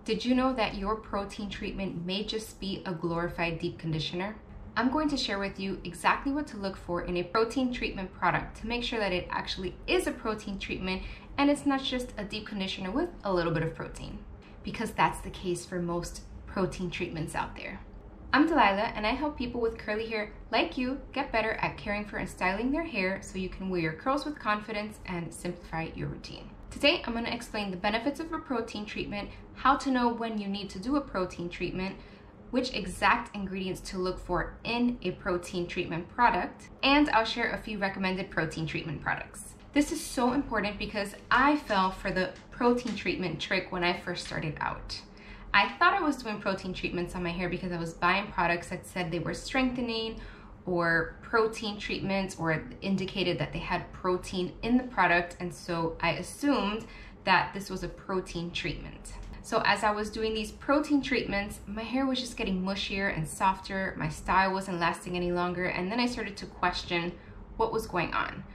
Did you know that your protein treatment may just be a glorified deep conditioner? I'm going to share with you exactly what to look for in a protein treatment product to make sure that it actually is a protein treatment and it's not just a deep conditioner with a little bit of protein, because that's the case for most protein treatments out there. I'm Delilah, and I help people with curly hair like you get better at caring for and styling their hair so you can wear your curls with confidence and simplify your routine. Today, I'm going to explain the benefits of a protein treatment, how to know when you need to do a protein treatment, which exact ingredients to look for in a protein treatment product, and I'll share a few recommended protein treatment products. This is so important because I fell for the protein treatment trick when I first started out. I thought I was doing protein treatments on my hair because I was buying products that said they were strengthening or protein treatments or indicated that they had protein in the product, and so I assumed that this was a protein treatment. So as I was doing these protein treatments, my hair was just getting mushier and softer, my style wasn't lasting any longer, and then I started to question what was going on.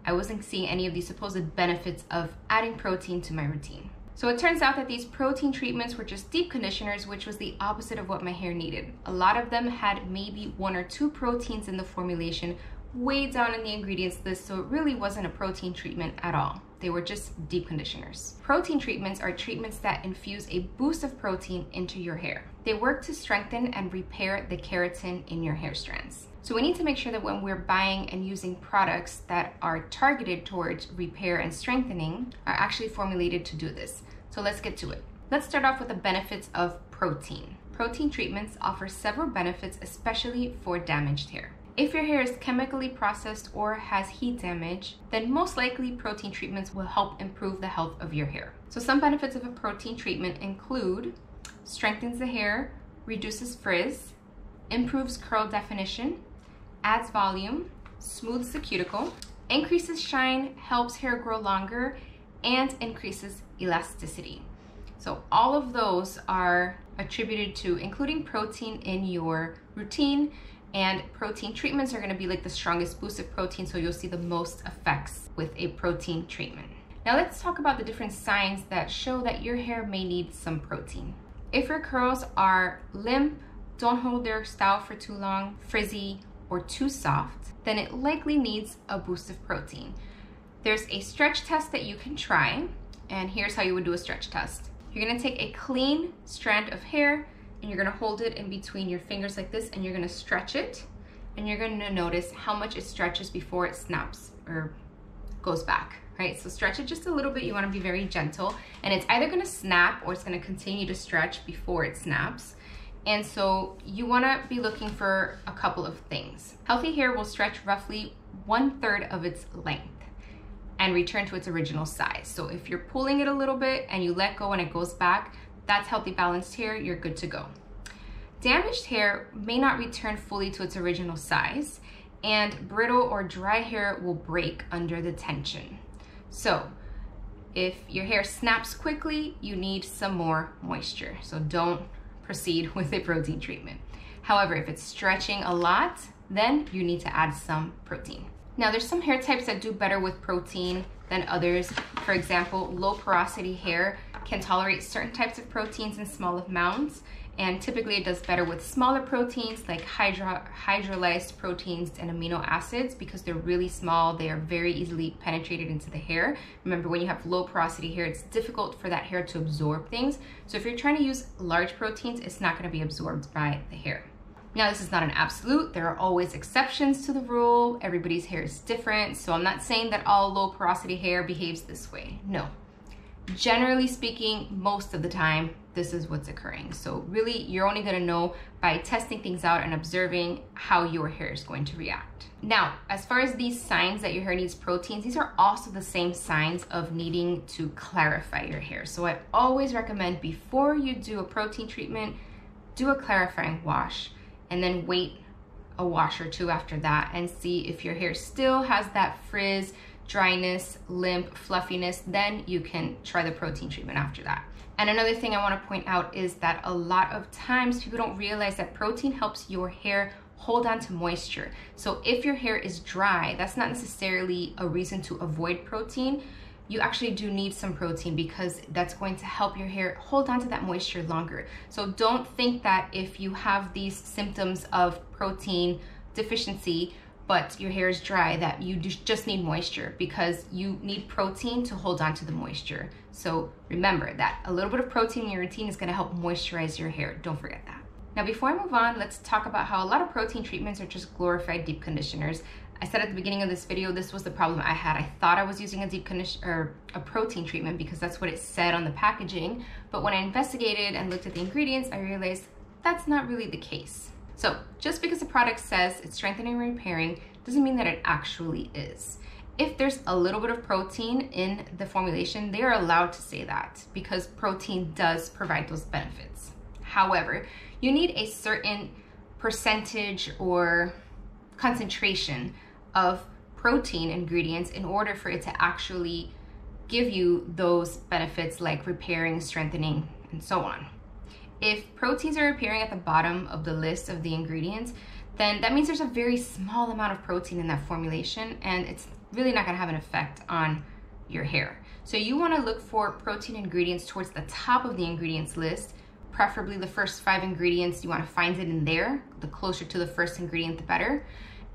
I wasn't seeing any of these supposed benefits of adding protein to my routine. So it turns out that these protein treatments were just deep conditioners, which was the opposite of what my hair needed. A lot of them had maybe 1 or 2 proteins in the formulation, way down in the ingredients list, so it really wasn't a protein treatment at all. They were just deep conditioners. Protein treatments are treatments that infuse a boost of protein into your hair. They work to strengthen and repair the keratin in your hair strands. So we need to make sure that when we're buying and using products that are targeted towards repair and strengthening are actually formulated to do this. So let's get to it. Let's start off with the benefits of protein. Protein treatments offer several benefits, especially for damaged hair. If your hair is chemically processed or has heat damage, then most likely protein treatments will help improve the health of your hair. So some benefits of a protein treatment include strengthens the hair, reduces frizz, improves curl definition, adds volume, smooths the cuticle, increases shine, helps hair grow longer, and increases elasticity. So all of those are attributed to including protein in your routine, and protein treatments are going to be like the strongest boost of protein, so you'll see the most effects with a protein treatment. Now let's talk about the different signs that show that your hair may need some protein. If your curls are limp, don't hold their style for too long, frizzy, or too soft, then it likely needs a boost of protein. There's a stretch test that you can try, and here's how you would do a stretch test. You're gonna take a clean strand of hair and you're gonna hold it in between your fingers like this, and you're gonna stretch it, and you're gonna notice how much it stretches before it snaps or goes back, right? So stretch it just a little bit. You wanna be very gentle, and it's either gonna snap or it's gonna continue to stretch before it snaps. And so you wanna be looking for a couple of things. Healthy hair will stretch roughly 1/3 of its length and return to its original size. So if you're pulling it a little bit and you let go and it goes back, that's healthy balanced hair, you're good to go. Damaged hair may not return fully to its original size, and brittle or dry hair will break under the tension. So if your hair snaps quickly, you need some more moisture. So don't proceed with a protein treatment. However, if it's stretching a lot, then you need to add some protein. Now there's some hair types that do better with protein than others. For example, low porosity hair can tolerate certain types of proteins in small amounts, and typically it does better with smaller proteins like hydrolyzed proteins and amino acids because they're really small. They are very easily penetrated into the hair. Remember, when you have low porosity hair, it's difficult for that hair to absorb things. So if you're trying to use large proteins, it's not going to be absorbed by the hair. Now, this is not an absolute. There are always exceptions to the rule. Everybody's hair is different. So I'm not saying that all low porosity hair behaves this way. No. Generally speaking, most of the time, this is what's occurring. So really, you're only gonna know by testing things out and observing how your hair is going to react. Now, as far as these signs that your hair needs proteins, these are also the same signs of needing to clarify your hair. So I always recommend before you do a protein treatment, do a clarifying wash, and then wait a wash or two after that and see if your hair still has that frizz, dryness, limp, fluffiness, then you can try the protein treatment after that. And another thing I want to point out is that a lot of times people don't realize that protein helps your hair hold on to moisture. So if your hair is dry, that's not necessarily a reason to avoid protein. you actually do need some protein because that's going to help your hair hold on to that moisture longer. So don't think that if you have these symptoms of protein deficiency but your hair is dry that you just need moisture, because you need protein to hold on to the moisture. So remember that a little bit of protein in your routine is going to help moisturize your hair. Don't forget that. Now before I move on, let's talk about how a lot of protein treatments are just glorified deep conditioners. I said at the beginning of this video, this was the problem I had. I thought I was using a deep conditioner or a protein treatment because that's what it said on the packaging. But when I investigated and looked at the ingredients, I realized that's not really the case. So just because the product says it's strengthening and repairing doesn't mean that it actually is. If there's a little bit of protein in the formulation, they are allowed to say that because protein does provide those benefits. However, you need a certain percentage or concentration of protein ingredients in order for it to actually give you those benefits like repairing, strengthening, and so on. If proteins are appearing at the bottom of the list of the ingredients, then that means there's a very small amount of protein in that formulation, and it's really not gonna have an effect on your hair. So you wanna look for protein ingredients towards the top of the ingredients list, preferably the first 5 ingredients. You wanna find it in there. The closer to the first ingredient, the better.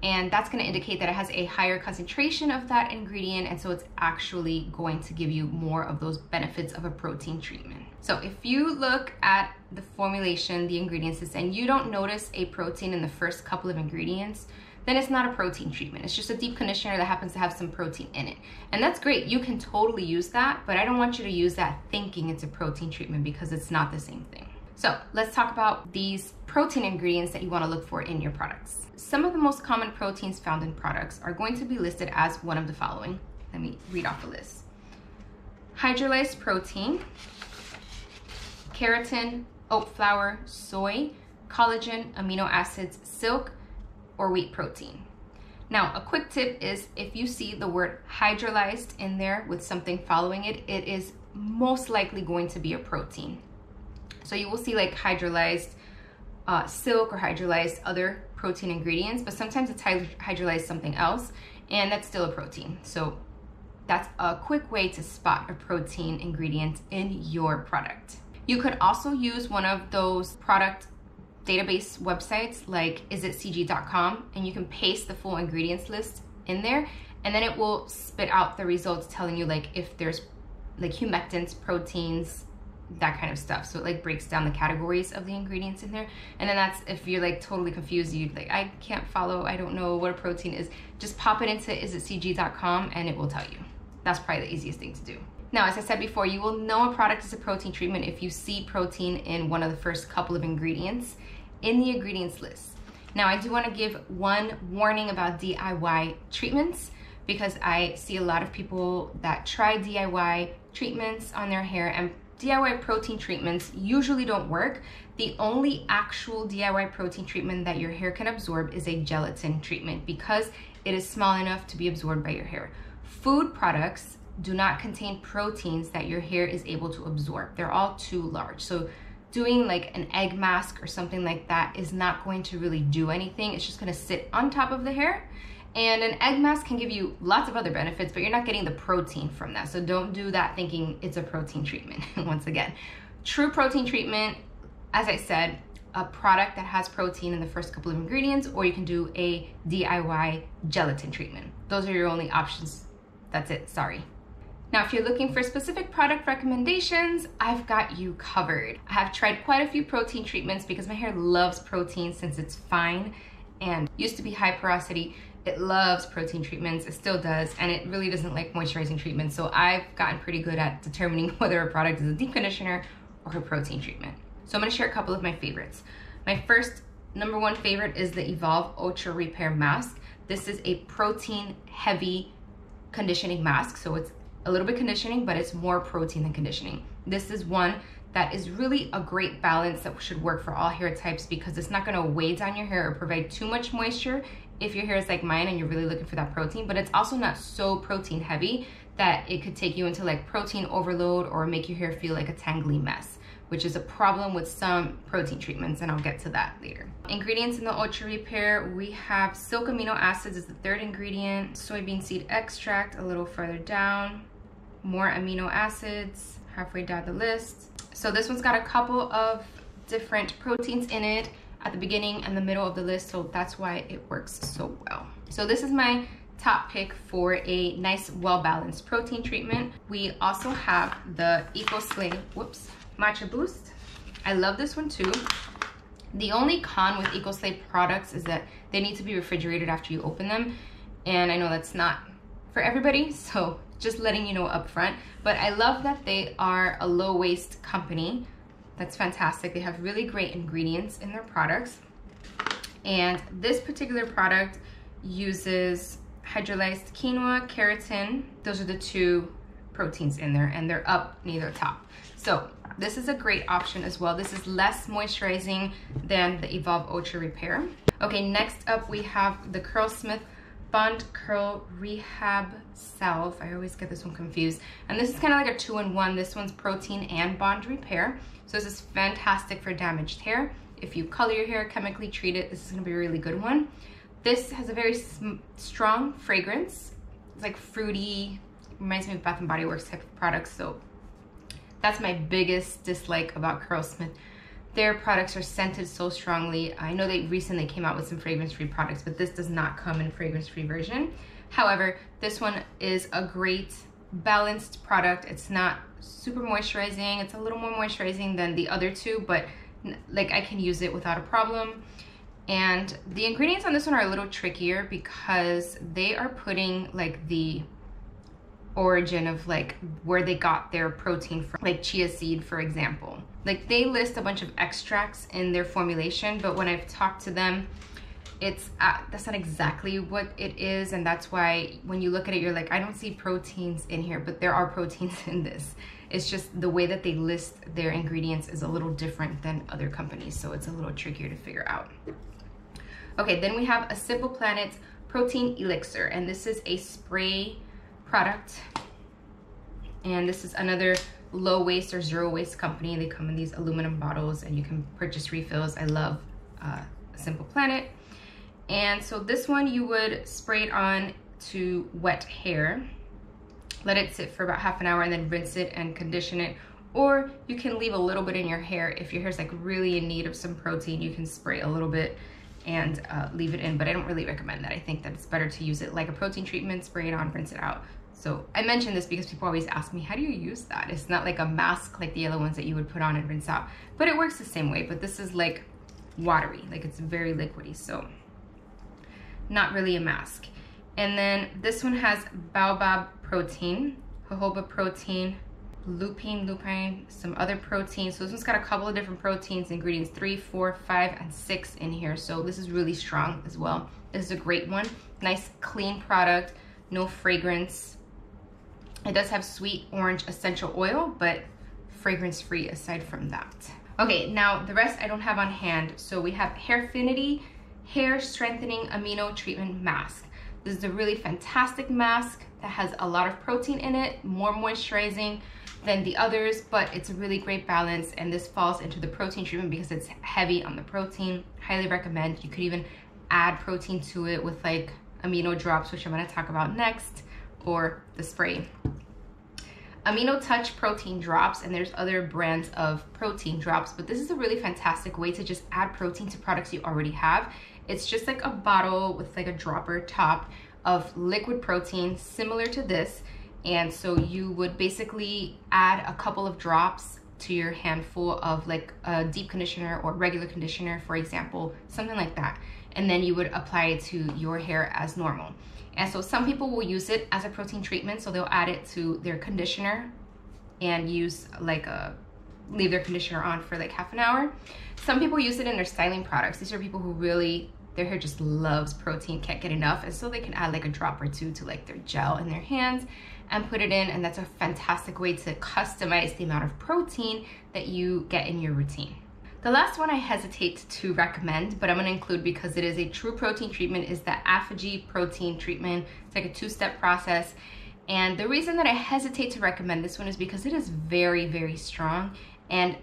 And that's gonna indicate that it has a higher concentration of that ingredient, and so it's actually going to give you more of those benefits of a protein treatment. So if you look at the formulation, the ingredients list, and you don't notice a protein in the first couple of ingredients, then it's not a protein treatment. It's just a deep conditioner that happens to have some protein in it. And that's great, you can totally use that, but I don't want you to use that thinking it's a protein treatment because it's not the same thing. So let's talk about these protein ingredients that you wanna look for in your products. Some of the most common proteins found in products are going to be listed as one of the following. Let me read off the list. Hydrolyzed protein, keratin, oat flour, soy, collagen, amino acids, silk, or wheat protein. Now, a quick tip is if you see the word hydrolyzed in there with something following it, it is most likely going to be a protein. So you will see like hydrolyzed silk or hydrolyzed other protein ingredients, but sometimes it's hydrolyzed something else, and that's still a protein. So that's a quick way to spot a protein ingredient in your product. You could also use one of those product database websites like isitcg.com, and you can paste the full ingredients list in there, and then it will spit out the results telling you like if there's like humectants, proteins, that kind of stuff. So it like breaks down the categories of the ingredients in there. And then that's if you're like totally confused, you like, I can't follow, I don't know what a protein is, just pop it into isitcg.com and it will tell you. That's probably the easiest thing to do. Now, as I said before, you will know a product is a protein treatment if you see protein in one of the first couple of ingredients in the ingredients list. Now, I do want to give one warning about DIY treatments because I see a lot of people that try DIY treatments on their hair, and DIY protein treatments usually don't work. The only actual DIY protein treatment that your hair can absorb is a gelatin treatment because it is small enough to be absorbed by your hair. Food products do not contain proteins that your hair is able to absorb. They're all too large. So doing like an egg mask or something like that is not going to really do anything. It's just gonna sit on top of the hair. And an egg mask can give you lots of other benefits, but you're not getting the protein from that. So don't do that thinking it's a protein treatment. Once again, true protein treatment, as I said, a product that has protein in the first couple of ingredients, or you can do a DIY gelatin treatment. Those are your only options. That's it, sorry. Now, if you're looking for specific product recommendations, I've got you covered. I have tried quite a few protein treatments because my hair loves protein since it's fine and used to be high porosity. It loves protein treatments, it still does, and it really doesn't like moisturizing treatments. So I've gotten pretty good at determining whether a product is a deep conditioner or a protein treatment. So I'm gonna share a couple of my favorites. My first #1 favorite is the Evolve Ultra Repair Mask. This is a protein heavy conditioning mask. So it's a little bit conditioning, but it's more protein than conditioning. This is one that is really a great balance that should work for all hair types because it's not gonna weigh down your hair or provide too much moisture if your hair is like mine and you're really looking for that protein, but it's also not so protein heavy that it could take you into like protein overload or make your hair feel like a tangly mess, which is a problem with some protein treatments, and I'll get to that later. Ingredients in the Ultra Repair, we have silk amino acids is the 3rd ingredient, soybean seed extract a little further down, more amino acids, halfway down the list. So this one's got a couple of different proteins in it at the beginning and the middle of the list, so that's why it works so well. So this is my top pick for a nice, well-balanced protein treatment. We also have the EcoSlay, Matcha Boost. I love this one too. The only con with EcoSlay products is that they need to be refrigerated after you open them, and I know that's not for everybody, so just letting you know up front. But I love that they are a low waste company. That's fantastic. They have really great ingredients in their products. And this particular product uses hydrolyzed quinoa, keratin. Those are the two proteins in there, and they're up near the top. So this is a great option as well. This is less moisturizing than the Evolve Ultra Repair. Okay, next up we have the Curlsmith Bond Curl Rehab Salve. I always get this one confused. And this is kind of like a 2-in-1. This one's protein and bond repair. So this is fantastic for damaged hair. If you color your hair, chemically treat it, this is gonna be a really good one. This has a very strong fragrance. It's like fruity, reminds me of Bath & Body Works type of products. So that's my biggest dislike about Curlsmith. Their products are scented so strongly. I know they recently came out with some fragrance-free products, but this does not come in a fragrance-free version. However, this one is a great balanced product. It's not super moisturizing. It's a little more moisturizing than the other two, but like I can use it without a problem. And the ingredients on this one are a little trickier because they are putting like the origin of like where they got their protein from, like chia seed, for example. Like they list a bunch of extracts in their formulation, but when I've talked to them, it's that's not exactly what it is, and that's why when you look at it, you're like, I don't see proteins in here, but there are proteins in this. It's just the way that they list their ingredients is a little different than other companies, so it's a little trickier to figure out. Okay, then we have a Simple Planet Protein Elixir, and this is a spray product, and this is another low waste or zero waste company. They come in these aluminum bottles and you can purchase refills. I love Simple Planet. And so this one you would spray it on to wet hair, let it sit for about half an hour, and then rinse it and condition it. Or you can leave a little bit in your hair. If your hair's like really in need of some protein, you can spray a little bit and leave it in, but I don't really recommend that. I think that it's better to use it like a protein treatment, spray it on, rinse it out. So I mention this because people always ask me, how do you use that? It's not like a mask like the other ones that you would put on and rinse out, but it works the same way. But this is like watery, like it's very liquidy, so not really a mask. And then this one has baobab protein, jojoba protein, lupine, some other proteins. So this one's got a couple of different proteins, ingredients 3, 4, 5, and 6 in here. So this is really strong as well. This is a great one. Nice clean product, no fragrance. It does have sweet orange essential oil, but fragrance free aside from that. Okay, now the rest I don't have on hand. So we have Hairfinity Hair Strengthening Amino Treatment Mask. This is a really fantastic mask that has a lot of protein in it, more moisturizing than the others, but it's a really great balance, and this falls into the protein treatment because it's heavy on the protein. Highly recommend. You could even add protein to it with like amino drops, which I'm going to talk about next, or the spray. Amino Touch protein drops, and there's other brands of protein drops, but this is a really fantastic way to just add protein to products you already have. It's just like a bottle with like a dropper top of liquid protein similar to this, and so you would basically add a couple of drops to your handful of like a deep conditioner or regular conditioner, for example, something like that, and then you would apply it to your hair as normal. And so some people will use it as a protein treatment, so they'll add it to their conditioner and use like leave their conditioner on for like half an hour. Some people use it in their styling products. These are people who really, their hair just loves protein, can't get enough, and so they can add like a drop or two to like their gel in their hands and put it in, and that's a fantastic way to customize the amount of protein that you get in your routine. The last one I hesitate to recommend, but I'm going to include because it is a true protein treatment, is the Apogee protein treatment. It's like a 2-step process, and the reason that I hesitate to recommend this one is because it is very, very strong, and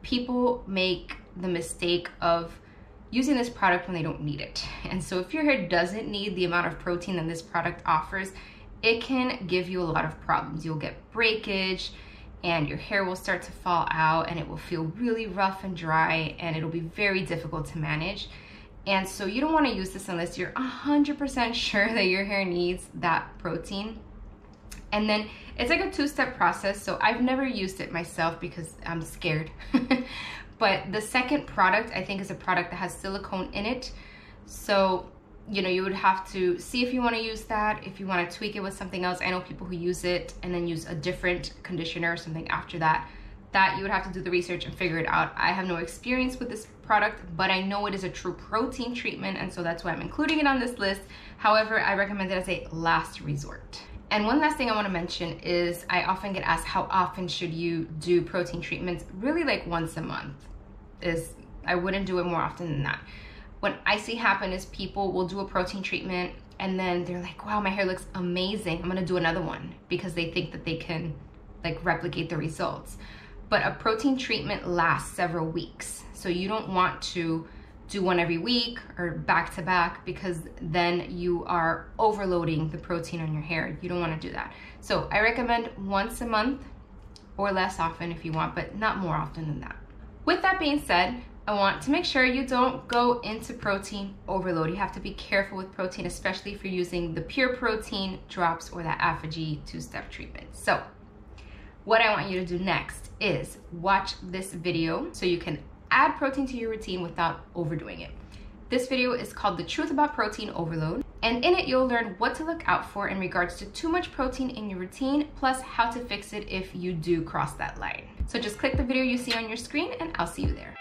people make the mistake of using this product when they don't need it. And so if your hair doesn't need the amount of protein that this product offers, it can give you a lot of problems. You'll get breakage and your hair will start to fall out and it will feel really rough and dry and it'll be very difficult to manage. And so you don't want to use this unless you're 100% sure that your hair needs that protein. And then it's like a two-step process. So I've never used it myself because I'm scared. But the second product, I think, is a product that has silicone in it. So, you know, you would have to see if you want to use that, if you want to tweak it with something else. I know people who use it and then use a different conditioner or something after that. That you would have to do the research and figure it out. I have no experience with this product, but I know it is a true protein treatment, and so that's why I'm including it on this list. However, I recommend it as a last resort. And one last thing I want to mention is I often get asked, how often should you do protein treatments? Really, like once a month. I wouldn't do it more often than that. What I see happen is people will do a protein treatment and then they're like, wow, my hair looks amazing, I'm gonna do another one, because they think that they can like replicate the results. But a protein treatment lasts several weeks. So you don't want to do one every week or back to back, because then you are overloading the protein on your hair. You don't want to do that. So I recommend once a month or less often if you want, but not more often than that. With that being said, I want to make sure you don't go into protein overload. You have to be careful with protein, especially if you're using the pure protein drops or that ApHogee two-step treatment. So what I want you to do next is watch this video so you can add protein to your routine without overdoing it. This video is called The Truth About Protein Overload, and in it you'll learn what to look out for in regards to too much protein in your routine, plus how to fix it if you do cross that line. So just click the video you see on your screen and I'll see you there.